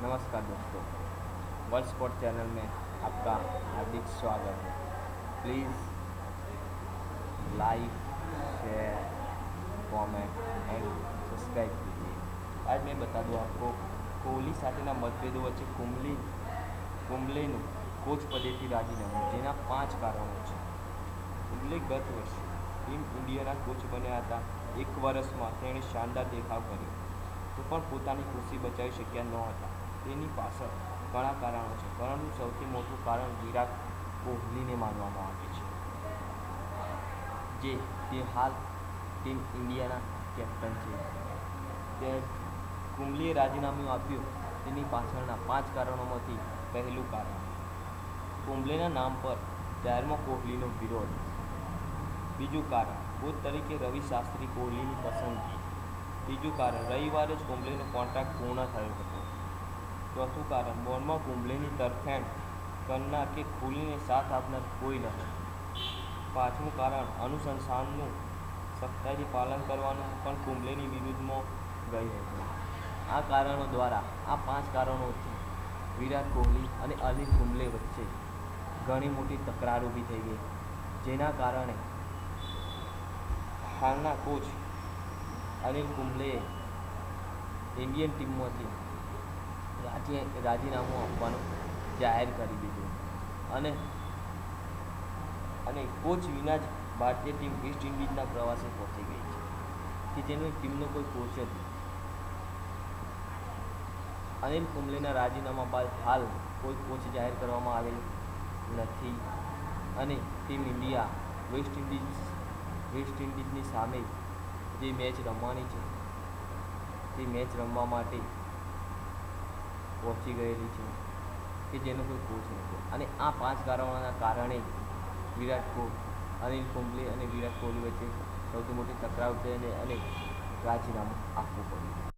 नमस्कार दोस्तों, world sport channel में आपका हार्दिक स्वागत है। Please like, share, comment and subscribe कीजिए। आज मैं बता दूं आपको कोहली સાથેના મતભેદો વચ્ચે કુંબલેનું કોચ પદેથી રાજીનામું, જેના 5 કારણો છે। કુંબલે ગત વર્ષે ટીમ ઇન્ડિયાના કોચ બન્યા હતા। એક વર્ષમાં તેણે શાનદાર દેખાવ કર્યો, તો પણ પોતાની ખુશી બચાવી શક્યા નહોતા। તેની પાછળ ઘણા કારણો છે, પરંતુ સૌથી મોટું કારણ વિરાટ કોહલીને માનવામાં આવે છે, જે હાલ ટીમ ઇન્ડિયાના કેપ્ટન છે। તે કુંબલેએ રાજીનામું આપ્યું તેની પાછળના 5 કારણોમાંથી પહેલું કારણ કુંબલેના નામ પર જાહેરમાં કોહલીનો વિરોધ। બીજું કારણ કોચ તરીકે રવિ શાસ્ત્રી કોહલીની પસંદગી। ત્રીજું કારણ રવિવારે જ કુંબલેનો કોન્ટ્રાક્ટ પૂર્ણ થયો હતો। ચોથું કારણ બોર્ડમાં કુંબલેની તરફેણ કરનાર કે કોહલીને સાથ આપનાર કોઈ નથી। પાંચમું કારણ અનુશાસનનું સખ્તાઈથી પાલન કરવાનું પણ કુંબલેની વિરુદ્ધમાં ગયું હતું। આ પાંચ કારણોથી વિરાટ કોહલી અને અનિલ કુંબલે વચ્ચે ઘણી મોટી તકરાર ઊભી થઈ ગઈ, જેના કારણે હાલના કોચ અનિલ કુંબલેએ ઇન્ડિયન ટીમમાંથી રાજીનામું આપવાનું જાહેર કરી દીધું અને કોચ વિના જ ભારતીય ટીમ વેસ્ટ ઇન્ડિઝના પ્રવાસે પહોંચી ગઈ છે, કે જેની ટીમનો કોઈ કોચ જ નથી। અનિલ કુંબલેના રાજીનામા બાદ હાલ કોઈ કોચ જાહેર કરવામાં આવેલ નથી અને ટીમ ઇન્ડિયા વેસ્ટ ઇન્ડિઝની સામે જે મેચ રમવાની છે તે મેચ રમવા માટે પહોંચી ગયેલી છે, કે જેનો કોઈ કોચ નથી। અને આ 5 કારણોના કારણે અનિલ કુંબલે અને વિરાટ કોહલી વચ્ચે સૌથી મોટી તકરાર થઈ અને રાજીનામું આપવું પડ્યું।